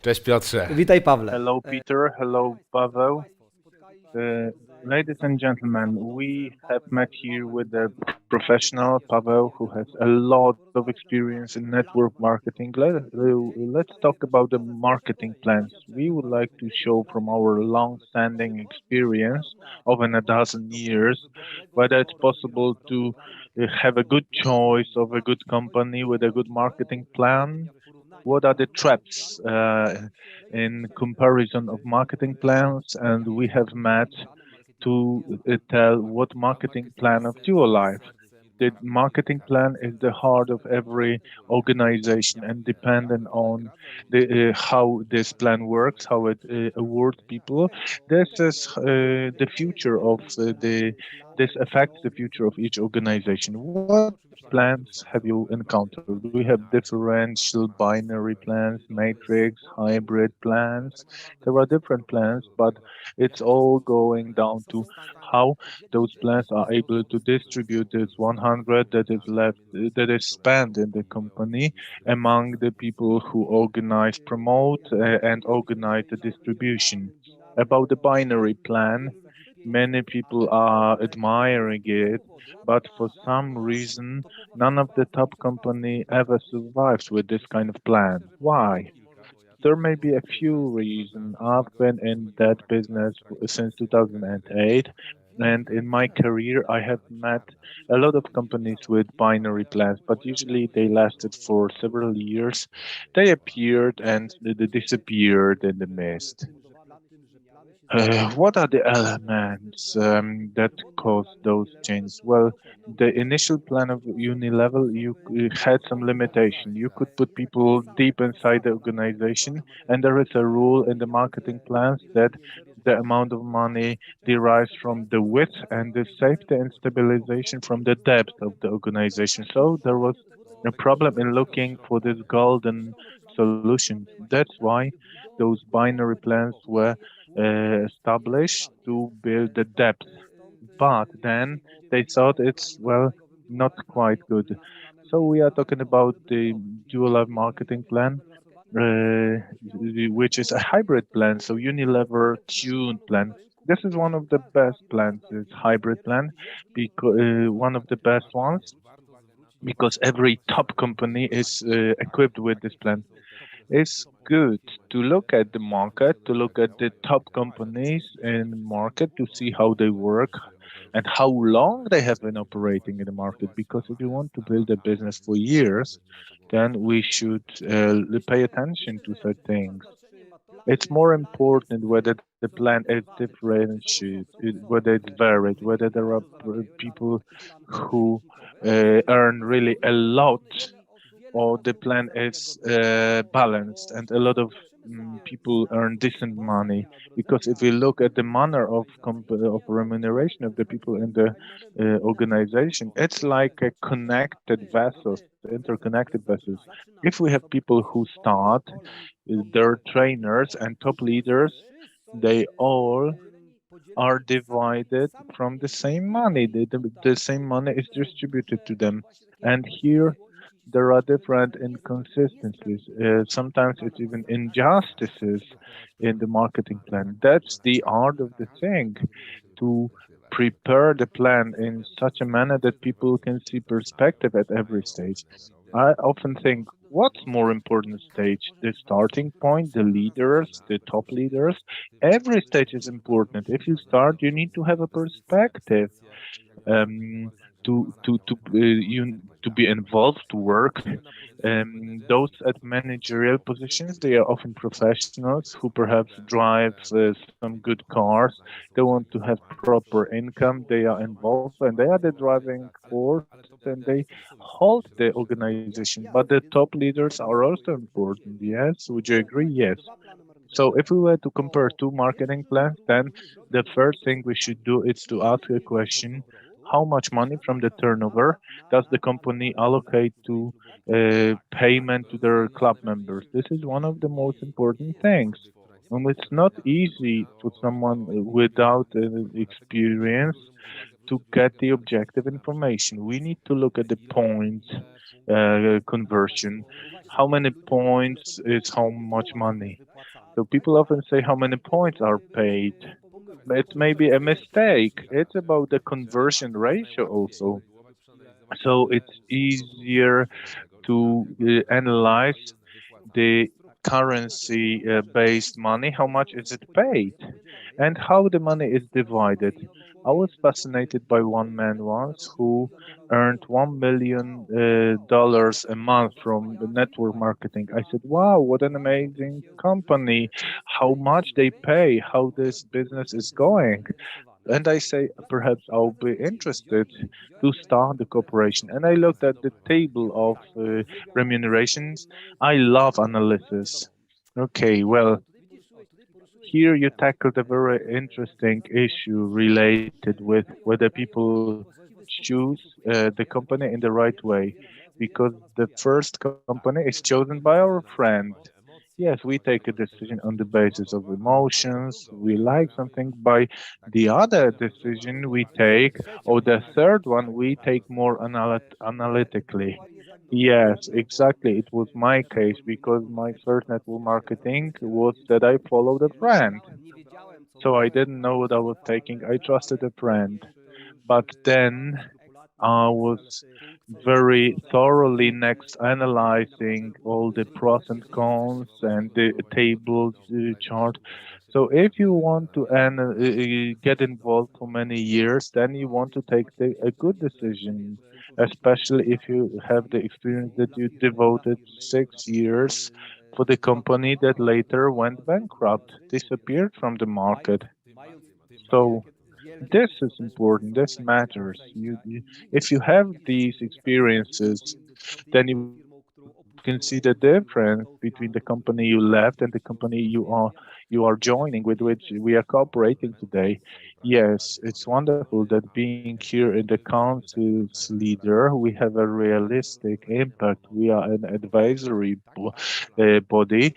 Cześć Piotrze. Witaj, Pawle. Hello, Peter. Hello, Pavel. Ladies and gentlemen, we have met here with a professional, Pavel, who has a lot of experience in network marketing. Let's talk about the marketing plans. We would like to show from our long-standing experience of a dozen years whether it's possible to have a good choice of a good company with a good marketing plan. What are the traps in comparison of marketing plans? And we have met to tell what marketing plan of your life. The marketing plan is the heart of every organization and dependent on how this plan works, how it awards people. This is the future of this affects the future of each organization. What plans have you encountered? We have differential binary plans, matrix, hybrid plans. There are different plans, but it's all going down to how those plans are able to distribute this 100 that is left, that is spent in the company among the people who organize, promote, and organize the distribution. About the binary plan, many people are admiring it, but for some reason, none of the top company ever survives with this kind of plan. Why? There may be a few reasons. I've been in that business since 2008, and in my career, I have met a lot of companies with binary plans, but usually they lasted for several years. They appeared and they disappeared in the mist. What are the elements that cause those changes? Well, the initial plan of Unilevel, you had some limitation. You could put people deep inside the organization, and there is a rule in the marketing plans that the amount of money derives from the width and the safety and stabilization from the depth of the organization. So there was a problem in looking for this golden solution. That's why those binary plans were established to build the depth. But then they thought it's, well, not quite good. So we are talking about the dual life marketing plan, which is a hybrid plan, so Unilever tuned plan. This is one of the best plans, is hybrid plan, because one of the best ones, because every top company is equipped with this plan. It's good to look at the market, to look at the top companies in the market to see how they work and how long they have been operating in the market. Because if you want to build a business for years, then we should pay attention to such things. It's more important whether the plan is differentiated, whether it's varied, whether there are people who earn really a lot, or the plan is balanced and a lot of people earn decent money. Because if we look at the manner of of remuneration of the people in the organization, it's like a connected vessels, interconnected vessels. If we have people who start, they're trainers and top leaders, they all are divided from the same money. The same money is distributed to them. And here there are different inconsistencies. Sometimes it's even injustices in the marketing plan. That's the art of the thing, to prepare the plan in such a manner that people can see perspective at every stage. I often think, what's more important stage? The starting point, the leaders, the top leaders. Every stage is important. If you start, you need to have a perspective. To be involved, to work. Those at managerial positions, they are often professionals who perhaps drive some good cars. They want to have proper income. They are involved and they are the driving force and they hold the organization. But the top leaders are also important. Yes, would you agree? Yes. So if we were to compare two marketing plans, then the first thing we should do is to ask a question: how much money from the turnover does the company allocate to payment to their club members? This is one of the most important things. And it's not easy for someone without experience to get the objective information. We need to look at the point conversion. How many points is how much money? So people often say how many points are paid. It may be a mistake. It's about the conversion ratio also. So it's easier to analyze the currency based money, how much is it paid, and how the money is divided. I was fascinated by one man once who earned $1 million a month from the network marketing. I said, wow, what an amazing company, how much they pay, how this business is going. And I say, perhaps I'll be interested to start the cooperation. And I looked at the table of remunerations. I love analysis. Okay, well, here you tackled a very interesting issue related with whether people choose the company in the right way, because the first company is chosen by our friend. Yes, we take a decision on the basis of emotions. We like something. By the other decision we take, or the third one, we take more analytically. Yes, exactly. It was my case because my first network marketing was that I followed a friend. So I didn't know what I was taking. I trusted a friend. But then I was very thoroughly next analyzing all the pros and cons and the tables chart. So if you want to get involved for many years, then you want to take a good decision, especially if you have the experience that you devoted 6 years for the company that later went bankrupt, disappeared from the market. So this is important. This matters. If you have these experiences, then you can see the difference between the company you left and the company you are joining, with which we are cooperating today. Yes, it's wonderful that being here in the council's leader, we have a realistic impact. We are an advisory body.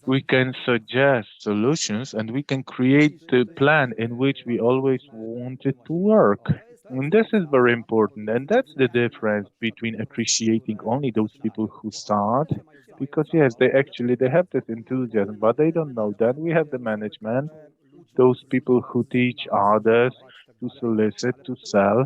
We can suggest solutions and we can create the plan in which we always wanted to work. And this is very important. And that's the difference between appreciating only those people who start. Because yes, they have this enthusiasm, but they don't know that we have the management, those people who teach others to solicit, to sell.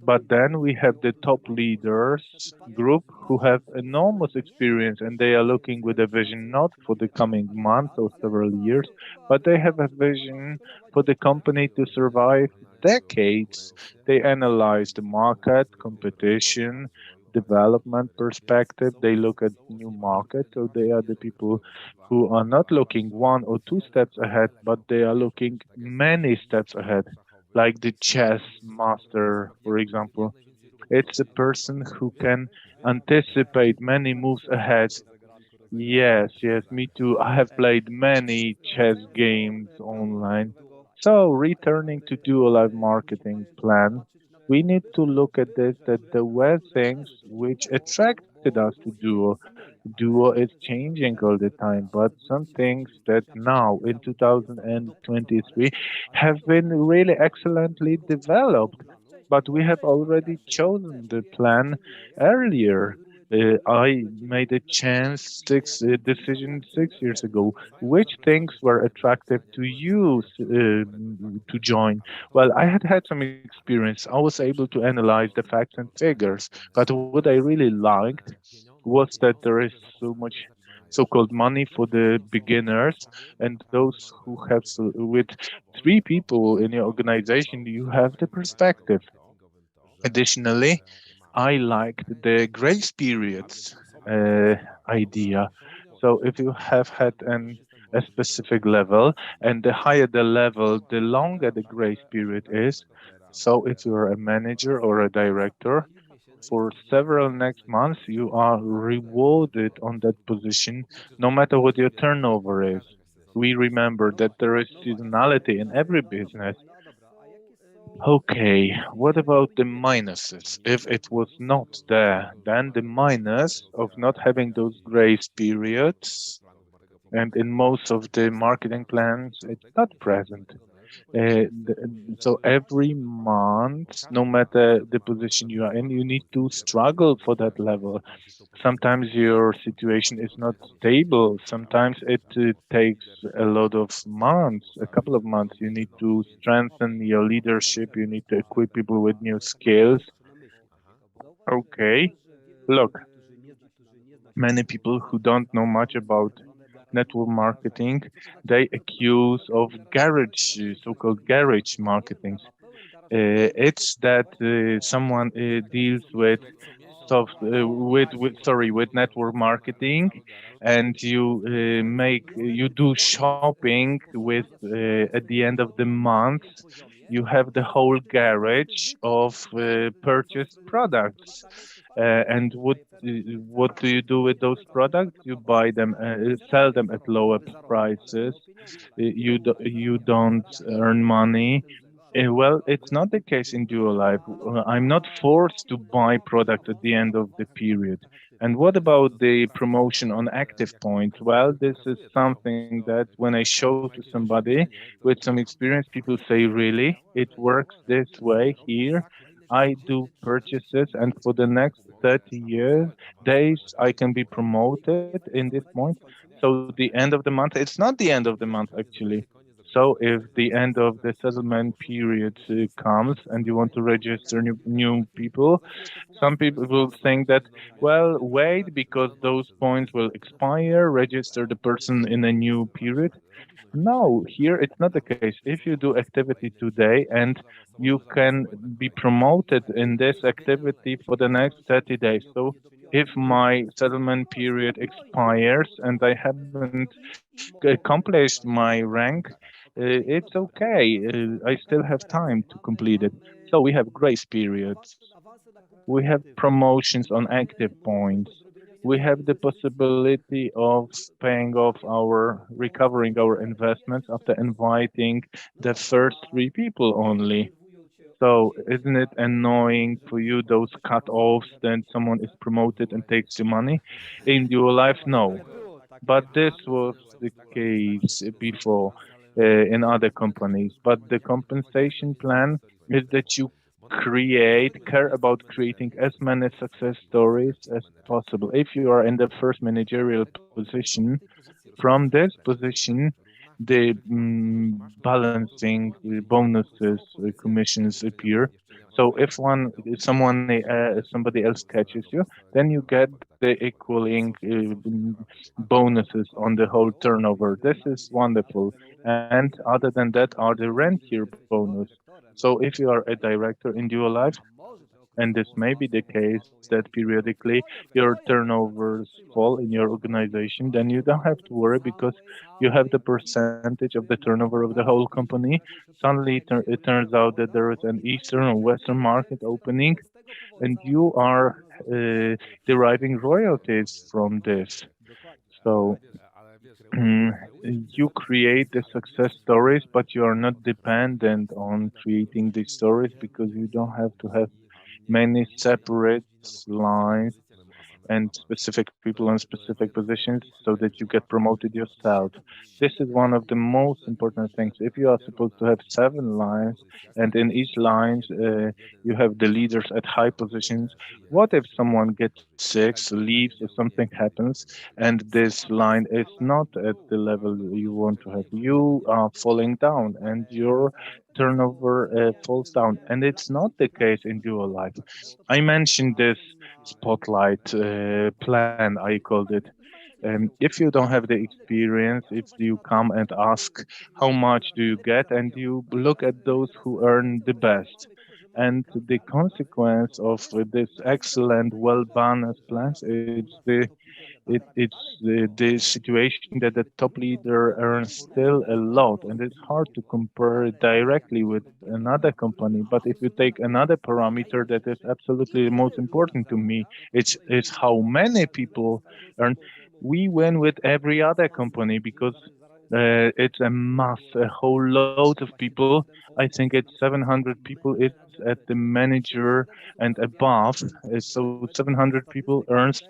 But then we have the top leaders group who have enormous experience and they are looking with a vision not for the coming months or several years, but they have a vision for the company to survive decades. They analyze the market, competition, development perspective. They look at new markets. So they are the people who are not looking 1 or 2 steps ahead, but they are looking many steps ahead, like the chess master, for example. It's a person who can anticipate many moves ahead. Yes, yes, me too. I have played many chess games online. So, returning to Duo Live marketing plan, we need to look at this that there were things which attracted us to Duo. Duo is changing all the time, but some things that now in 2023 have been really excellently developed. But we have already chosen the plan earlier. I made a chance decision 6 years ago. Which things were attractive to you to join? Well, I had had some experience. I was able to analyze the facts and figures, but what I really liked was that there is so much so-called money for the beginners and those who have with 3 people in your organization, you have the perspective. Additionally, I liked the grace periods idea. So if you have had a specific level, and the higher the level, the longer the grace period is. So if you're a manager or a director, for several next months, you are rewarded on that position, no matter what your turnover is. We remember that there is seasonality in every business. Okay, what about the minuses? If it was not there, then the minus of not having those grace periods, and in most of the marketing plans, it's not present. So every month, no matter the position you are in, you need to struggle for that level. Sometimes your situation is not stable. Sometimes it takes a lot of months, a couple of months. You need to strengthen your leadership. You need to equip people with new skills. Okay. Look, many people who don't know much about network marketing, they accuse of garage, so-called garage marketing. It's that someone deals with with network marketing, and you do shopping with at the end of the month. You have the whole garage of purchased products, and what do you do with those products? You buy them, sell them at lower prices. You don't earn money. Well, it's not the case in dual life. I'm not forced to buy product at the end of the period. And what about the promotion on active points? Well, this is something that when I show to somebody with some experience, people say, really, it works this way here. I do purchases, and for the next 30 years, days, I can be promoted in this point. So the end of the month, it's not the end of the month, actually. So if the end of the settlement period comes and you want to register new people, some people will think that, well, wait, because those points will expire, register the person in a new period. No, here it's not the case. If you do activity today and you can be promoted in this activity for the next 30 days. So if my settlement period expires and I haven't accomplished my rank, it's okay. I still have time to complete it. So we have grace periods. We have promotions on active points. We have the possibility of paying off recovering our investments after inviting the first three people only. So isn't it annoying for you, those cut-offs, then someone is promoted and takes your money? In your life, no. But this was the case before in other companies. But the compensation plan is that you care about creating as many success stories as possible. If you are in the first managerial position, from this position, the balancing bonuses, commissions appear. So if somebody else catches you, then you get the equaling bonuses on the whole turnover. This is wonderful. And other than that are the rentier bonus. So if you are a director in dual life, and this may be the case that periodically your turnovers fall in your organization, then you don't have to worry because you have the percentage of the turnover of the whole company. Suddenly it turns out that there is an Eastern or Western market opening, and you are deriving royalties from this. So you create the success stories, but you are not dependent on creating these stories because you don't have to have many separate lines and specific people on specific positions so that you get promoted yourself. This is one of the most important things. If you are supposed to have 7 lines and in each line you have the leaders at high positions, what if someone gets sick, leaves, or something happens and this line is not at the level you want to have? You are falling down and your turnover falls down. And it's not the case in dual life. I mentioned this spotlight plan, I called it. If you don't have the experience, if you come and ask how much do you get, and you look at those who earn the best, and the consequence of this excellent, well-balanced plans, it's the situation that the top leader earns still a lot, and it's hard to compare it directly with another company. But if you take another parameter that is absolutely the most important to me, it's how many people earn. We win with every other company because it's a mass, a whole load of people. I think it's 700 people is at the manager and above. So 700 people earns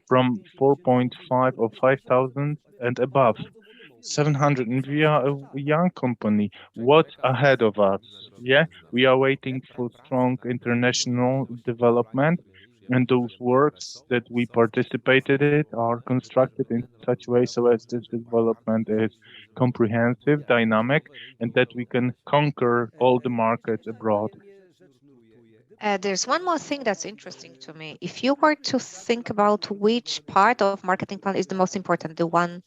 from 4.5 or 5,000 and above. 700, and we are a young company. What's ahead of us? Yeah, we are waiting for strong international development, and those works that we participated in are constructed in such way so as this development is comprehensive, dynamic, and that we can conquer all the markets abroad. There's one more thing that's interesting to me. If you were to think about which part of marketing plan is the most important, the one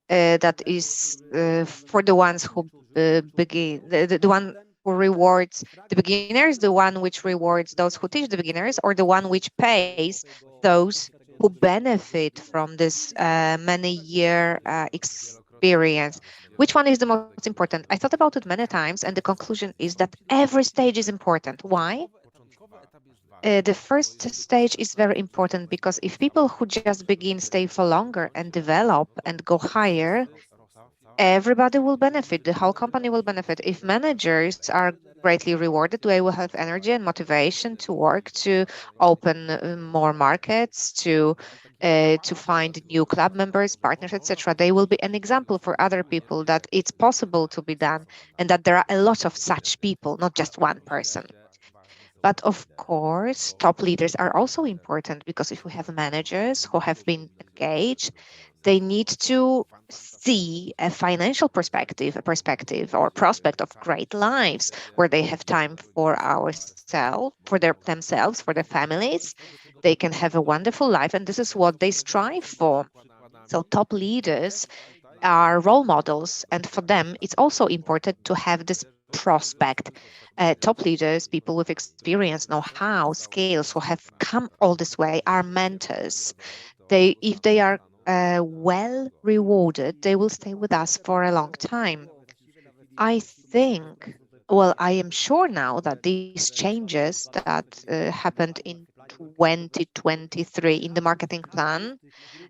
that is for the ones who begin, the one who rewards the beginners, the one which rewards those who teach the beginners, or the one which pays those who benefit from this many-year experience. Which one is the most important? I thought about it many times, and the conclusion is that every stage is important. Why? The first stage is very important because if people who just begin stay for longer and develop and go higher, everybody will benefit. The whole company will benefit. If managers are greatly rewarded, they will have energy and motivation to work to open more markets, to find new club members, partners, etc. They will be an example for other people that it's possible to be done and that there are a lot of such people, not just one person. But of course, top leaders are also important because if we have managers who have been engaged, they need to see a financial perspective, a perspective or prospect of great lives where they have time for ourselves, for themselves, for their families. They can have a wonderful life, and this is what they strive for. So top leaders are role models, and for them, it's also important to have this prospect. Top leaders, people with experience, know-how, skills, who have come all this way, are mentors. If they are well rewarded, they will stay with us for a long time. I think, well, I am sure now that these changes that happened in 2023 in the marketing plan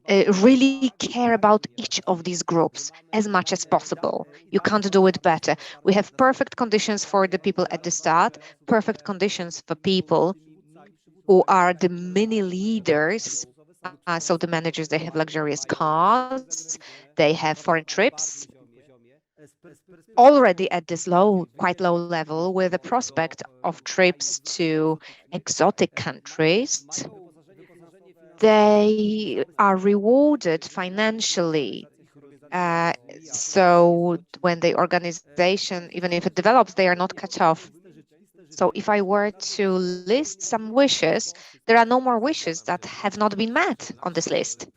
really care about each of these groups as much as possible. You can't do it better. We have perfect conditions for the people at the start, perfect conditions for people who are the mini leaders. So the managers, they have luxurious cars, they have foreign trips already at this quite low level with a prospect of trips to exotic countries. They are rewarded financially. So when the organization, even if it develops, they are not cut off. So if I were to list some wishes, there are no more wishes that have not been met on this list.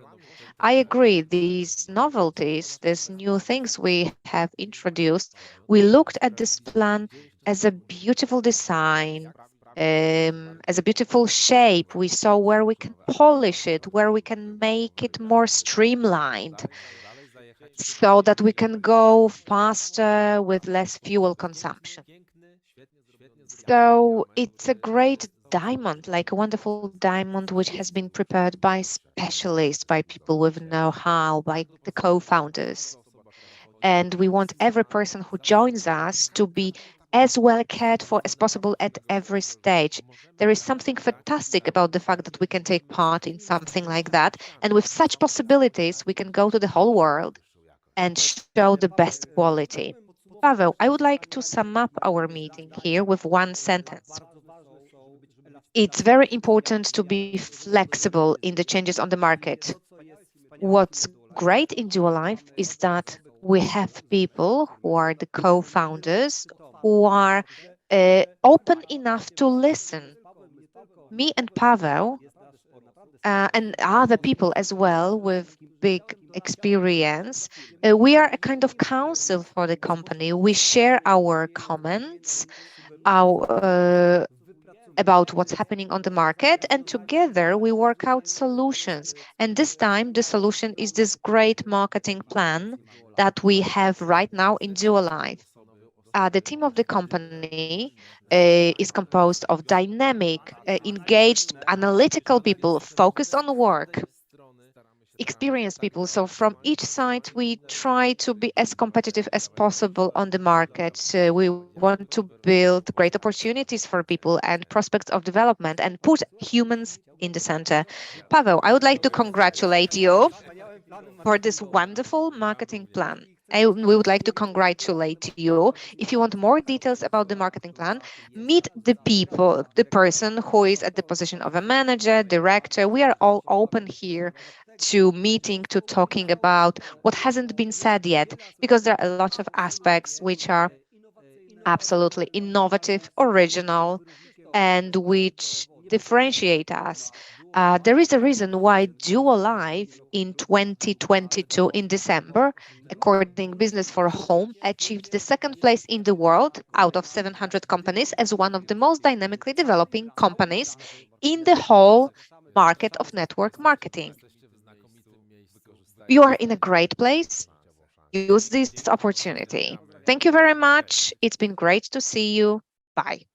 I agree, these novelties, these new things we have introduced, we looked at this plan as a beautiful design, as a beautiful shape. We saw where we can polish it, where we can make it more streamlined so that we can go faster with less fuel consumption. So it's a great diamond, like a wonderful diamond, which has been prepared by specialists, by people with know-how, by the co-founders. And we want every person who joins us to be as well cared for as possible at every stage. There is something fantastic about the fact that we can take part in something like that. And with such possibilities, we can go to the whole world and show the best quality. Pavel, I would like to sum up our meeting here with one sentence. It's very important to be flexible in the changes on the market. What's great in Dual Life is that we have people who are the co-founders who are open enough to listen. Me and Pavel and other people as well with big experience, we are a kind of council for the company. We share our comments, about what's happening on the market, and together we work out solutions. And this time, the solution is this great marketing plan that we have right now in Dual Life. The team of the company is composed of dynamic, engaged, analytical people focused on work, experienced people. So from each side, we try to be as competitive as possible on the market. We want to build great opportunities for people and prospects of development and put humans in the center. Pavel, I would like to congratulate you for this wonderful marketing plan. we would like to congratulate you. If you want more details about the marketing plan, meet the people, the person who is at the position of a manager, director. We are all open here to meeting, to talking about what hasn't been said yet, because there are a lot of aspects which are absolutely innovative, original, and which differentiate us. There is a reason why Duo Live in 2022 in December, according Business for Home, achieved the second place in the world out of 700 companies as one of the most dynamically developing companies in the whole market of network marketing. You are in a great place. Use this opportunity. Thank you very much. It's been great to see you. Bye.